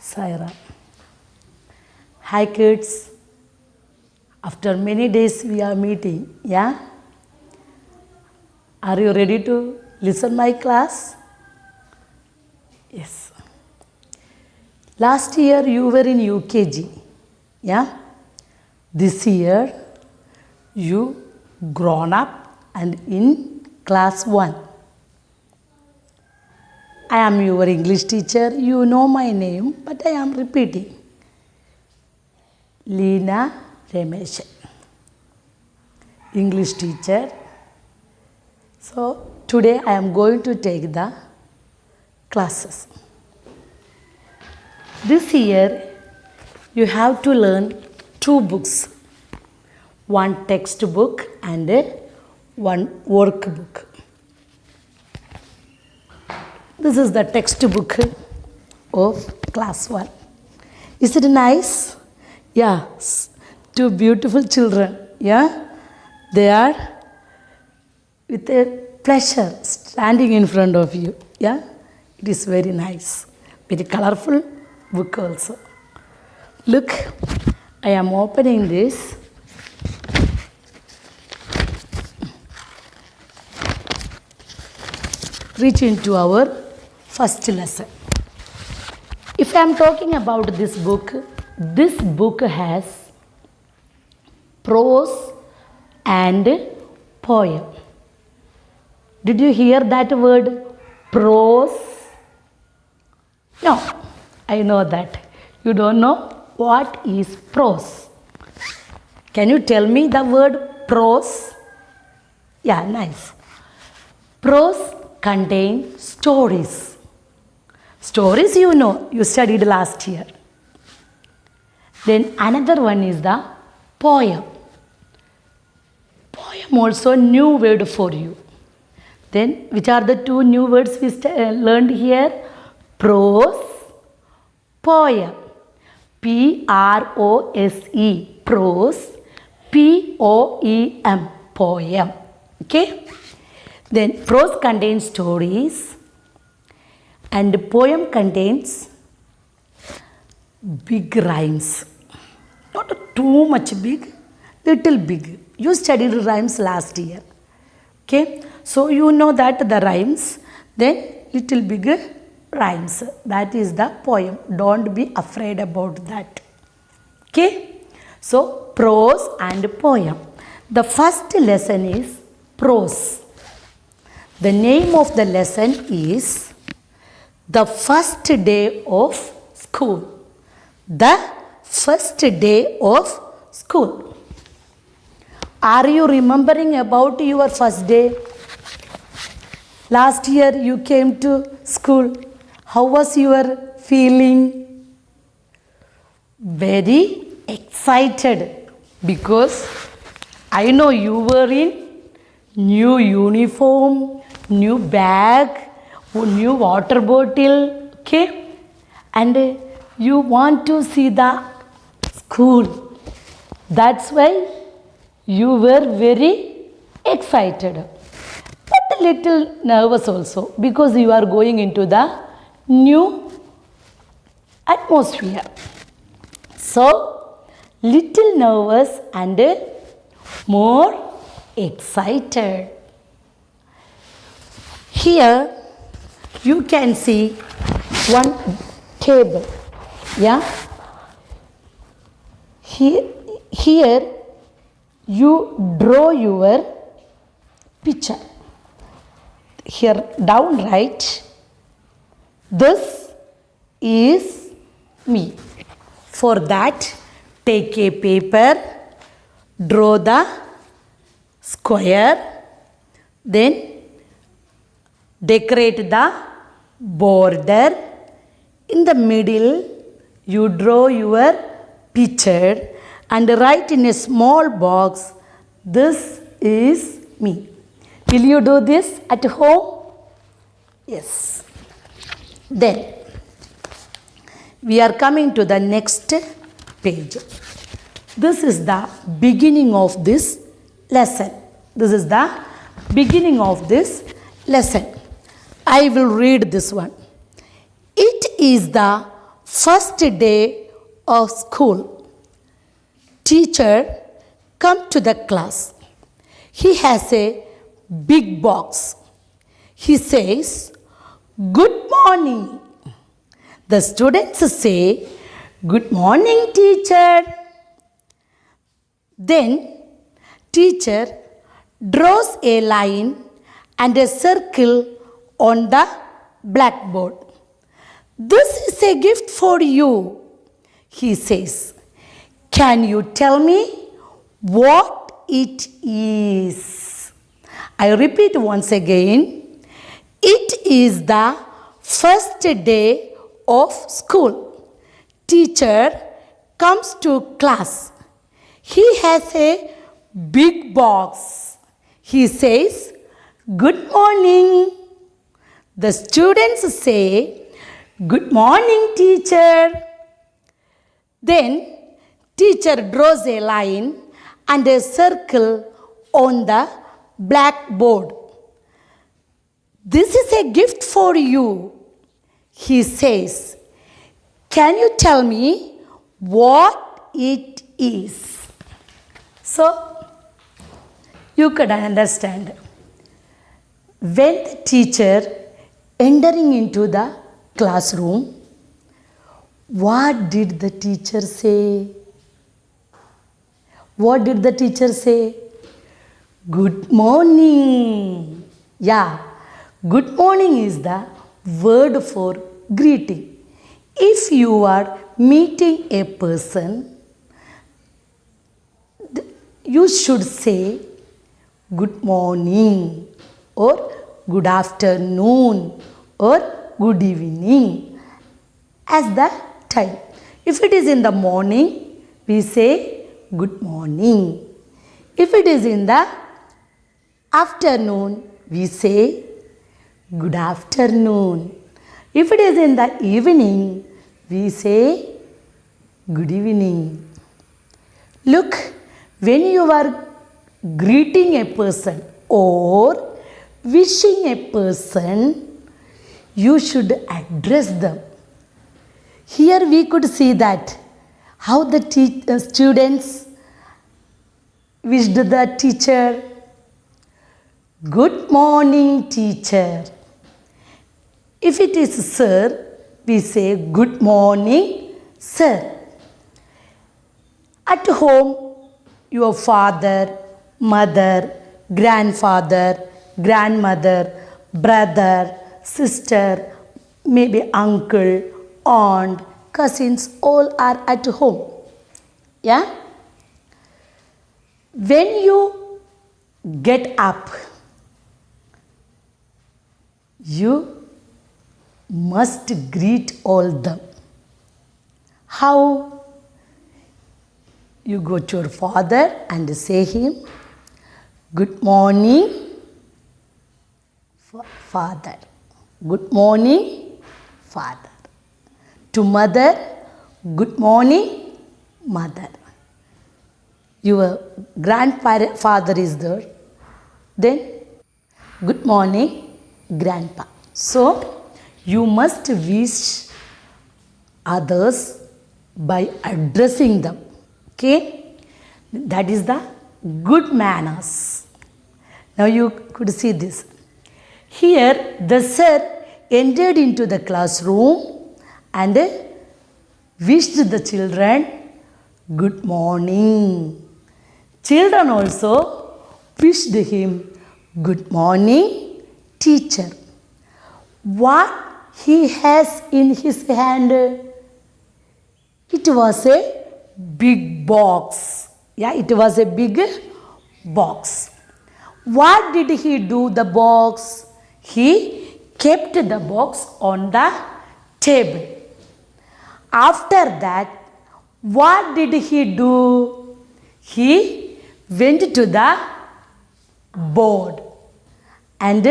Saira. Hi kids. After many days we are meeting. Yeah? Are you ready to listen my class? Yes. Last year you were in UKG. Yeah? This year you grown up and in class 1. I am your English teacher. You know my name, but I am repeating. Leena Ramesh. English teacher. So today I am going to take the classes. This year you have to learn 2 books. One textbook and one workbook. This is the textbook of class 1. Is it nice? Yeah, 2 beautiful children. Yeah, they are with a pleasure standing in front of you. Yeah, it is very nice. Very colorful book also. Look, I am opening this. Reach into our first lesson. If I am talking about this book has prose and poem. Did you hear that word? Prose? No, I know that. You don't know what is prose. Can you tell me the word prose? Yeah, nice. Prose contain stories. Stories you know, you studied last year. Then another one is the poem. Poem also new word for you. Then which are the 2 new words we learned here? Prose, poem. P-R-O-S-E, prose. P-O-E-M, poem. Okay? Then prose contains stories and poem contains big rhymes. Not too much big, little big. You studied rhymes last year. Okay? So you know that the rhymes, then little big rhymes. That is the poem. Don't be afraid about that. Okay? So prose and poem. The first lesson is prose. The name of the lesson is The First Day of School. The first day of school. Are you remembering about your first day? Last year you came to school. How was your feeling? Very excited because I know you were in new uniform, new bag, new water bottle, okay? And you want to see the school. That's why you were very excited. But a little nervous also because you are going into the new atmosphere. So, little nervous and more excited. Here you can see one table. Yeah? Here you draw your picture. Here down right. This is me. For that, take a paper, draw the square, then decorate the border. In the middle, you draw your picture and write in a small box, this is me. Will you do this at home? Yes. Then, we are coming to the next page. This is the beginning of this lesson. This is the beginning of this lesson. I will read this one. It is the First day of school. Teacher come to the class. He has a big box. He says, "Good morning." The students say, "Good morning, teacher." Then teacher draws a line and a circle on the blackboard. "This is a gift for you," he says. "Can you tell me what it is?" I repeat once again. It is the first day of school. Teacher comes to class. He has a big box. He says, "Good morning." The students say, "Good morning, teacher." Then teacher draws a line and a circle on the blackboard. "This is a gift for you," he says. "Can you tell me what it is?" So, you could understand. When the teacher entering into the classroom, what did the teacher say? What did the teacher say? Good morning. Yeah, good morning is the word for greeting. If you are meeting a person, you should say good morning or good afternoon or good evening as the time. If it is in the morning, we say good morning. If it is in the afternoon, we say good afternoon. If it is in the evening, we say good evening. Look, when you are greeting a person or wishing a person, you should address them. Here we could see that how the students wished the teacher. Good morning, teacher. If it is sir, we say good morning, sir. At home, your father, mother, grandfather, grandmother, brother, sister, maybe uncle, aunt, cousins, all are at home. Yeah? When you get up, you must greet all them. How? You go to your father and say him, "Good morning, father." Good morning, father. To mother, good morning, mother. Your grandfather is there. Then, good morning, grandpa. So, you must wish others by addressing them. Okay? That is the good manners. Now you could see this. Here the sir entered into the classroom and wished the children good morning. Children also wished him good morning, teacher. What he has in his hand? It was a big box. Yeah, it was a big box. What did he do the box? He kept the box on the table. After that, what did he do? He went to the board and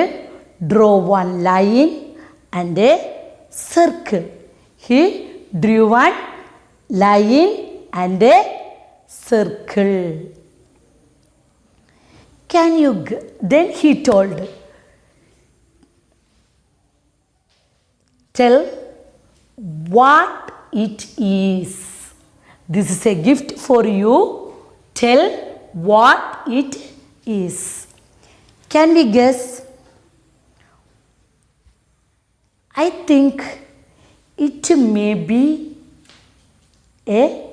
drew one line and a circle. He drew one line and a circle. Can you, then he told, tell what it is. This is a gift for you. Tell what it is. Can we guess? I think it may be a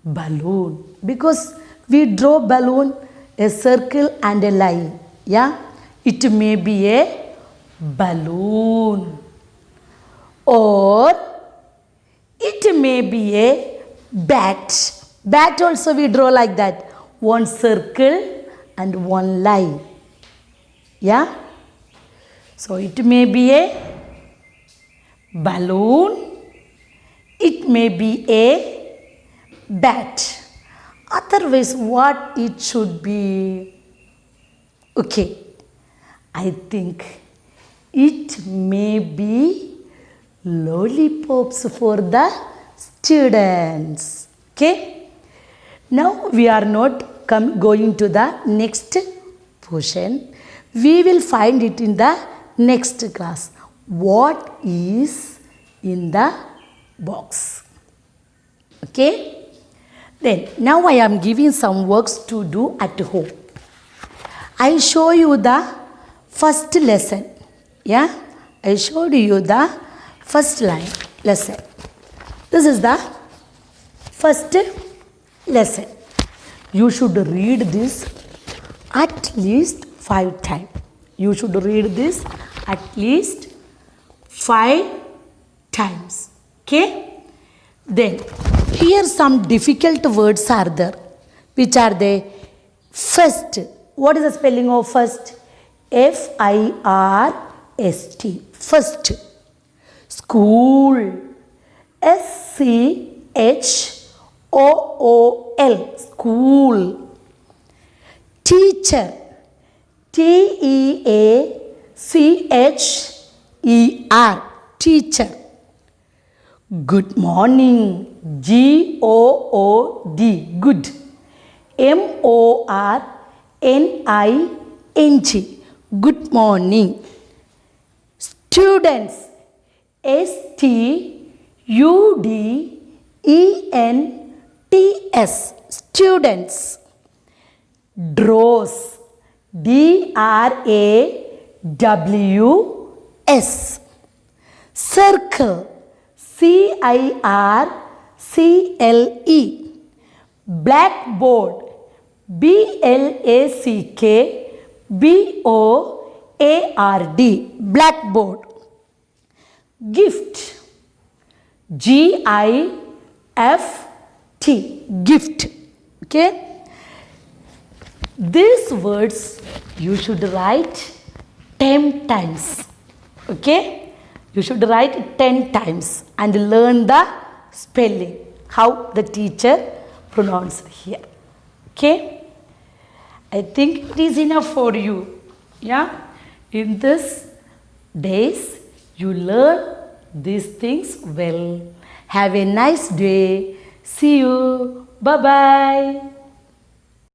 balloon, because we draw balloon, a circle and a line. Yeah, it may be a balloon, or it may be a bat. Bat also we draw like that, one circle and one line. Yeah, so it may be a balloon, it may be a bat. Otherwise, what it should be? Okay, I think it may be lollipops for the students. Okay, now we are not going to the next portion. We will find it in the next class. What is in the box? Okay, then now I am giving some works to do at home. I show you the first lesson. Yeah, I showed you the first lesson. This is the first lesson. You should read this at least 5 times. You should read this at least 5 times. Okay? Then, here some difficult words are there. Which are they? First. What is the spelling of first? F-I-R-S-T. First. School. S-C-H-O-O-L. School. Teacher. T-E-A-C-H-E-R. Teacher. Good morning. G-O-O-D. Good. M-O-R-N-I-N-G. Good morning. Students. S-T-U-D-E-N-T-S. Students. Draws. D-R-A-W-S. Circle. C-I-R-C-L-E. Blackboard. B-L-A-C-K-B-O-A-R-D. Blackboard. Gift. G-I-F-T. Gift. Okay. These words you should write 10 times. Okay. You should write 10 times and learn the spelling. How the teacher pronounced here. Okay. I think it is enough for you. Yeah. In this days you learn these things well. Have a nice day. See you. Bye-bye.